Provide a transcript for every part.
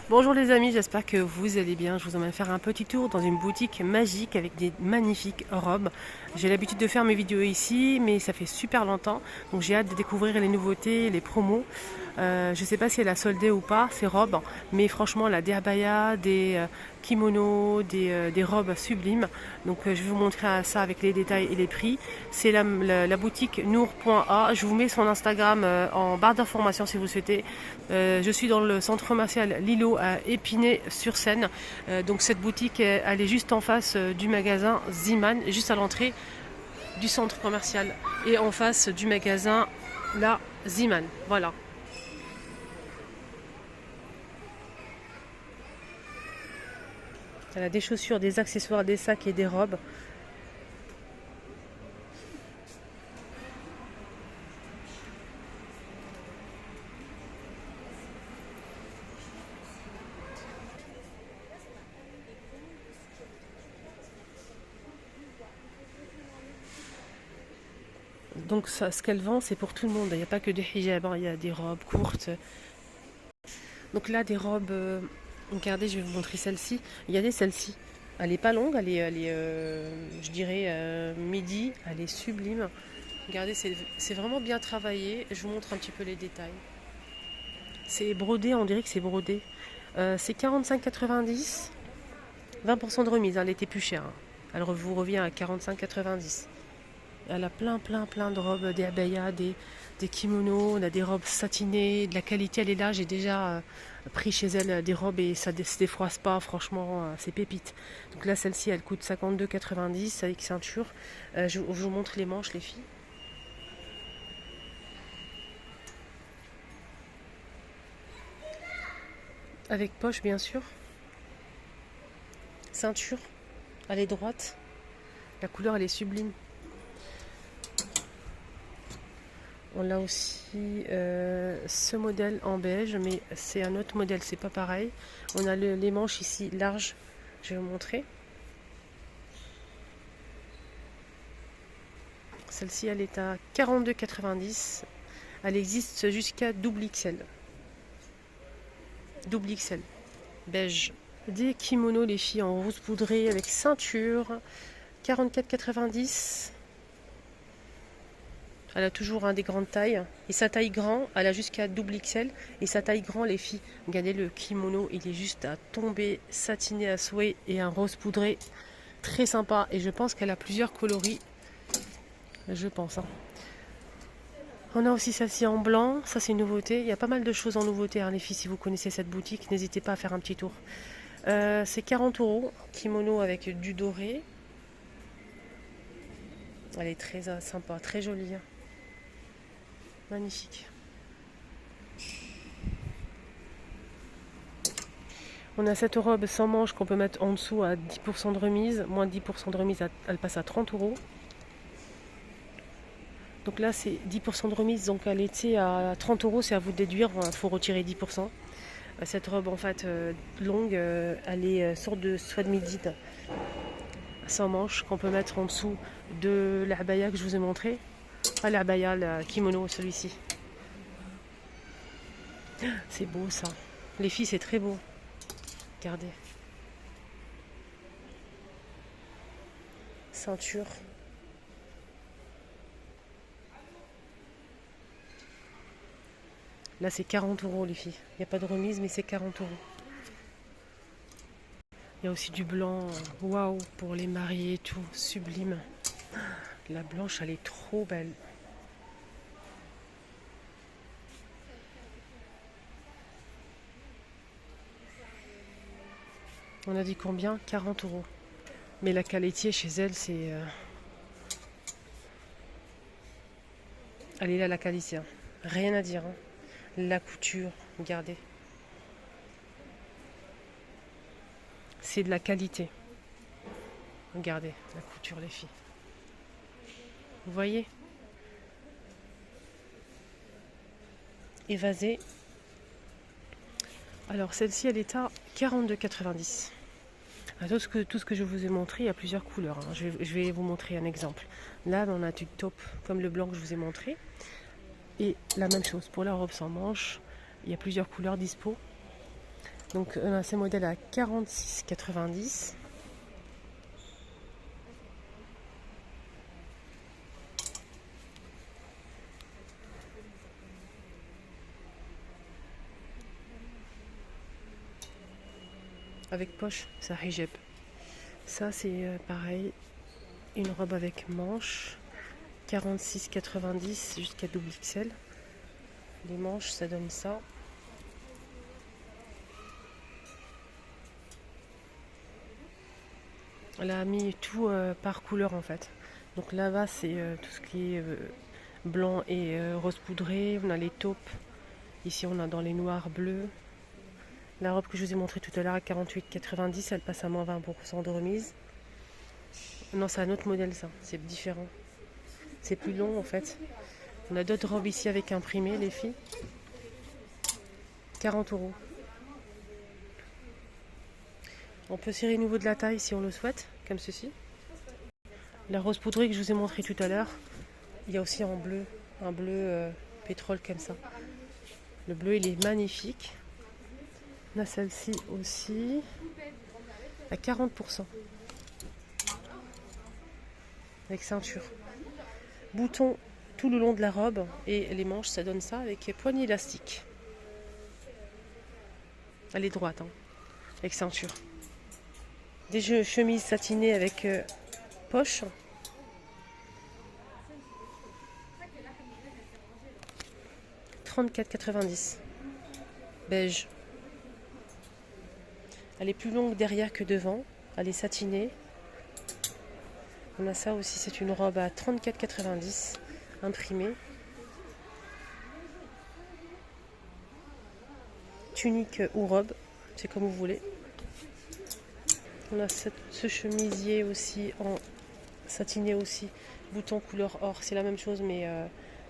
Bonjour les amis, j'espère que vous allez bien. Je vous emmène faire un petit tour dans une boutique magique avec des magnifiques robes. J'ai l'habitude de faire mes vidéos ici, mais ça fait super longtemps. Donc j'ai hâte de découvrir les nouveautés, les promos. Je ne sais pas si elle a soldé ou pas ces robes, mais franchement, elle a des abayas, des kimonos, des robes sublimes. Donc je vais vous montrer ça avec les détails et les prix. C'est la boutique nour.a. Je vous mets son Instagram en barre d'informations si vous souhaitez. Je suis dans le centre commercial Lilo à Épinay-sur-Seine. Donc cette boutique, elle est juste en face du magasin Ziman, juste à l'entrée du centre commercial et en face du magasin la Ziman. Voilà. Elle a des chaussures, des accessoires, des sacs et des robes. Donc ça, ce qu'elle vend, c'est pour tout le monde. Il n'y a pas que des hijabs, hein. Il y a des robes courtes. Donc là, des robes. Regardez, je vais vous montrer celle-ci. Regardez celle-ci. Elle est pas longue, je dirais midi. Elle est sublime. Regardez, c'est vraiment bien travaillé. Je vous montre un petit peu les détails. C'est brodé, on dirait que c'est brodé. C'est 45,90. 20% de remise, hein, elle était plus chère, hein. Elle vous revient à 45,90. Elle a plein de robes, des abayas, des kimonos, on a des robes satinées, de la qualité, elle est là. J'ai déjà pris chez elle des robes et ça ne se défroisse pas, franchement, c'est pépite. Donc là, celle-ci, elle coûte 52,90 avec ceinture. Je vous montre les manches, les filles. Avec poche, bien sûr. Ceinture, elle est droite. La couleur, elle est sublime. On a aussi ce modèle en beige, mais c'est un autre modèle, c'est pas pareil. On a les manches ici larges, je vais vous montrer. Celle-ci, elle est à 42,90. Elle existe jusqu'à double XL. Double XL, beige. Des kimonos, les filles, en rose poudré avec ceinture, 44,90. Elle a toujours des grandes tailles. Et sa taille grand, elle a jusqu'à double XL. Et sa taille grand, les filles, regardez le kimono, il est juste à tomber, satiné à souhait et un rose poudré. Très sympa. Et je pense qu'elle a plusieurs coloris. Je pense. Hein. On a aussi celle-ci en blanc. Ça, c'est une nouveauté. Il y a pas mal de choses en nouveauté, hein, les filles. Si vous connaissez cette boutique, n'hésitez pas à faire un petit tour. C'est 40 euros. Kimono avec du doré. Elle est très sympa, très jolie. Hein. Magnifique. On a cette robe sans manche qu'on peut mettre en dessous à 10% de remise. Moins de 10% de remise, elle passe à 30 euros. Donc là, c'est 10% de remise. Donc elle était à 30 euros. C'est à vous de déduire. Il faut retirer 10%. Cette robe, en fait, longue, elle est sorte de sweat midi sans manche qu'on peut mettre en dessous de l'abaya que je vous ai montré. Pas l'abaya, le kimono, celui-ci. C'est beau ça. Les filles, c'est très beau. Regardez. Ceinture. Là, c'est 40 euros, les filles. Il n'y a pas de remise, mais c'est 40 euros. Il y a aussi du blanc. Waouh, pour les mariés et tout. Sublime. La blanche, elle est trop belle. On a dit combien? 40 euros. Mais la qualité chez elle, c'est... Elle est là, la qualité. Hein. Rien à dire. Hein. La couture, regardez. C'est de la qualité. Regardez la couture, les filles. Vous voyez? Évasée. Alors celle-ci, elle est à 42,90. Tout ce que je vous ai montré, il y a plusieurs couleurs. Hein. Je vais vous montrer un exemple. Là, on a du taupe, comme le blanc que je vous ai montré. Et la même chose pour la robe sans manche. Il y a plusieurs couleurs dispo. Donc on a ces modèles à 46,90. Avec poche, c'est un hijab. Ça c'est pareil, une robe avec manches, 46,90 jusqu'à double XL. Les manches, ça donne ça. Elle a mis tout par couleur en fait. Donc là-bas, c'est tout ce qui est blanc et rose poudré. On a les taupes. Ici, on a dans les noirs bleus. La robe que je vous ai montrée tout à l'heure à 48,90, elle passe à moins 20% de remise. Non, c'est un autre modèle ça, c'est différent. C'est plus long en fait. On a d'autres robes ici avec imprimé, les filles. 40 €. On peut serrer au niveau de la taille si on le souhaite, comme ceci. La rose poudrée que je vous ai montrée tout à l'heure, il y a aussi en bleu, un bleu pétrole comme ça. Le bleu, il est magnifique. On a celle-ci aussi à 40%. Avec ceinture. Bouton tout le long de la robe et les manches, ça donne ça avec poignée élastique. Elle est droite, hein, avec ceinture. Des chemises satinées avec poche. €34,90. Beige. Elle est plus longue derrière que devant. Elle est satinée. On a ça aussi, c'est une robe à 34,90, imprimée. Tunique ou robe, c'est comme vous voulez. On a ce chemisier aussi en satiné aussi, bouton couleur or, c'est la même chose mais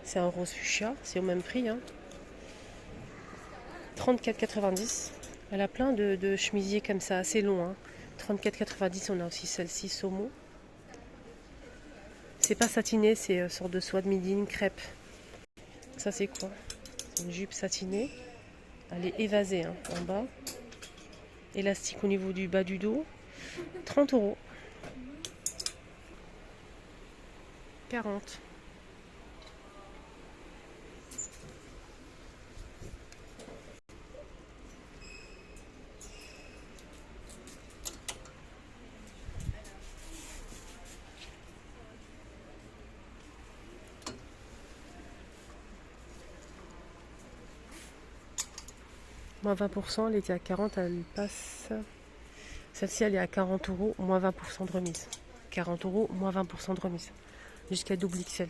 c'est un rose fuchsia, c'est au même prix. Hein. 34,90. Elle a plein de chemisiers comme ça, assez longs. Hein. 34,90, on a aussi celle-ci, saumon. C'est pas satiné, c'est une sorte de soie de midi, une crêpe. Ça c'est quoi? C'est une jupe satinée. Elle est évasée hein, en bas. Élastique au niveau du bas du dos. 30 €. 40. Moins 20%, elle était à 40, elle passe. Celle-ci, elle est à 40 €, moins 20% de remise. 40 €, moins 20% de remise. Jusqu'à double XL.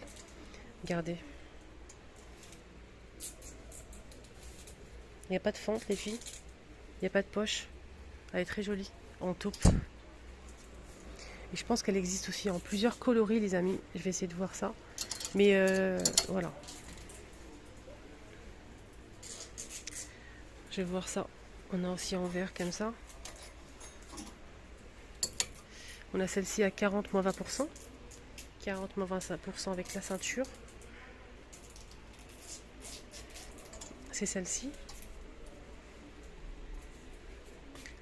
Regardez. Il n'y a pas de fente, les filles. Il n'y a pas de poche. Elle est très jolie, en taupe. Et je pense qu'elle existe aussi en plusieurs coloris, les amis. Je vais essayer de voir ça. Mais voilà. Je vais voir ça. On a aussi en vert comme ça. On a celle-ci à 40 moins 20%. 40 moins 25% avec la ceinture. C'est celle-ci.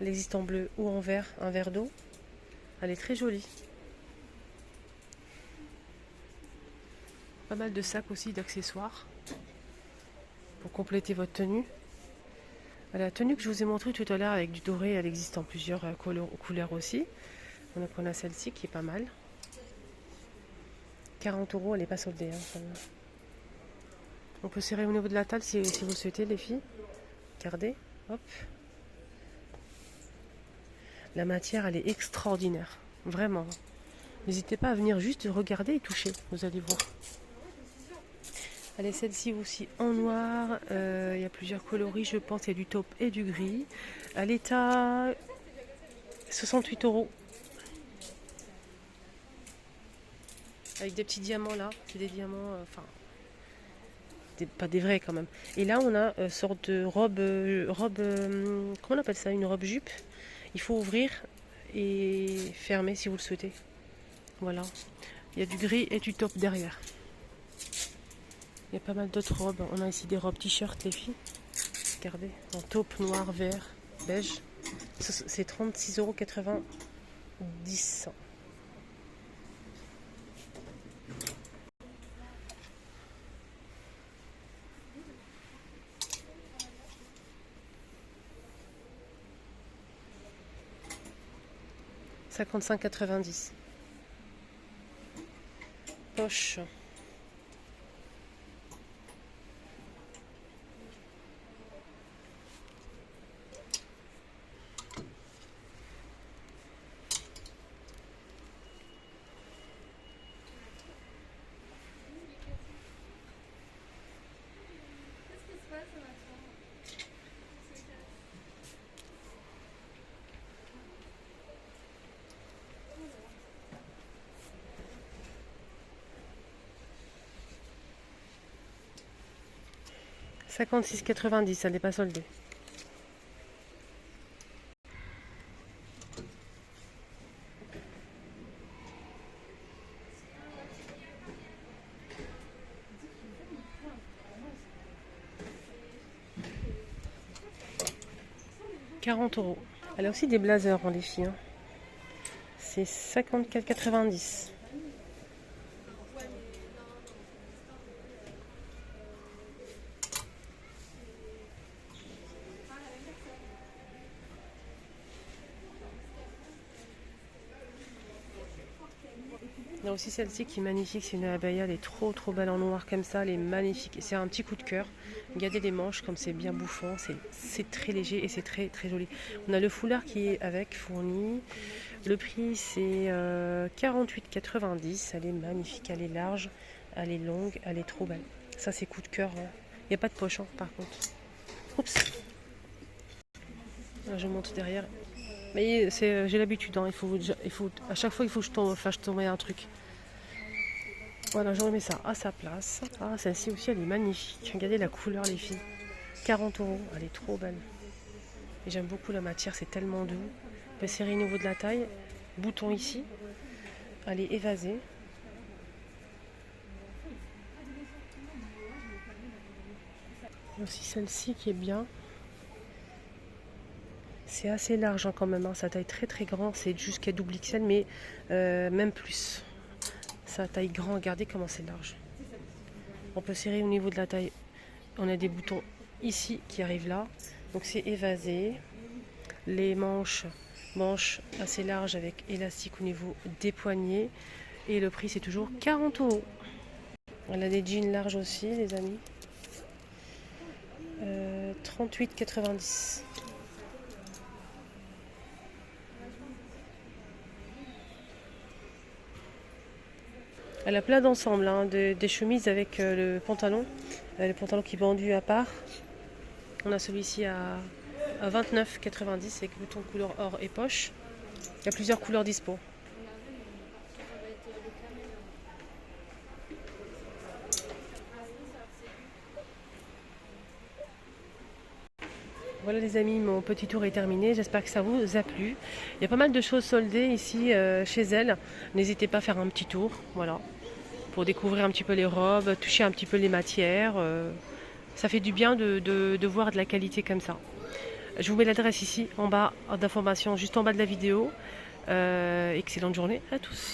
Elle existe en bleu ou en vert, un verre d'eau. Elle est très jolie. Pas mal de sacs aussi, d'accessoires. Pour compléter votre tenue. La tenue que je vous ai montrée tout à l'heure avec du doré, elle existe en plusieurs couleurs aussi. Donc on a celle-ci qui est pas mal. 40 €, elle n'est pas soldée. Hein, on peut serrer au niveau de la taille si vous le souhaitez, les filles. Regardez, hop. La matière, elle est extraordinaire. Vraiment. N'hésitez pas à venir juste regarder et toucher. Vous allez voir. Allez, celle-ci aussi en noir. Il y a plusieurs coloris, je pense. Il y a du taupe et du gris. Elle est à 68 €. Avec des petits diamants là. C'est des diamants, enfin, pas des vrais quand même. Et là, on a une sorte de robe, comment on appelle ça? Une robe jupe. Il faut ouvrir et fermer si vous le souhaitez. Voilà. Il y a du gris et du taupe derrière. Il y a pas mal d'autres robes. On a ici des robes t-shirt, les filles. Regardez, en taupe, noir, vert. beige. C'est 36,90 €. « 55,90 €. Poche. « 56,90 €, elle n'est pas soldée. « 40 €. Elle a aussi des blazers, hein, les filles. Hein. C'est 54,90 €. Il y a aussi celle-ci qui est magnifique, c'est une abaya, elle est trop belle en noir comme ça, elle est magnifique. C'est un petit coup de cœur. Regardez les manches comme c'est bien bouffant, c'est très léger et c'est très joli. On a le foulard qui est avec fourni. Le prix c'est 48,90 €. Elle est magnifique, elle est large, elle est longue, elle est trop belle. Ça c'est coup de cœur. Hein. Il n'y a pas de poche hein, par contre. Oups. Là, je monte derrière. Mais j'ai l'habitude, hein. À chaque fois il faut que je tombe un truc. Voilà, je remets ça à sa place. Ah, celle-ci aussi, elle est magnifique. Regardez la couleur, les filles. 40 €, elle est trop belle. Et j'aime beaucoup la matière, c'est tellement doux. On peut serrer au niveau de la taille. Bouton ici. Elle est évasée. Il y a aussi celle-ci qui est bien. C'est assez large hein, quand même, hein. Sa taille très grand, c'est jusqu'à double XL, mais même plus. Sa taille grand, regardez comment c'est large. On peut serrer au niveau de la taille. On a des boutons ici qui arrivent là. Donc c'est évasé. Les manches assez larges avec élastique au niveau des poignets. Et le prix c'est toujours 40 €. Elle a des jeans larges aussi les amis. 38,90 €. Elle a plein d'ensembles, hein, des chemises avec le pantalon qui est vendu à part. On a celui-ci à 29,90 € avec bouton couleur or et poche. Il y a plusieurs couleurs dispo. Voilà les amis, mon petit tour est terminé, j'espère que ça vous a plu. Il y a pas mal de choses soldées ici chez elle. N'hésitez pas à faire un petit tour, voilà, pour découvrir un petit peu les robes, toucher un petit peu les matières. Ça fait du bien de voir de la qualité comme ça. Je vous mets l'adresse ici en bas d'information, juste en bas de la vidéo. Excellente journée à tous.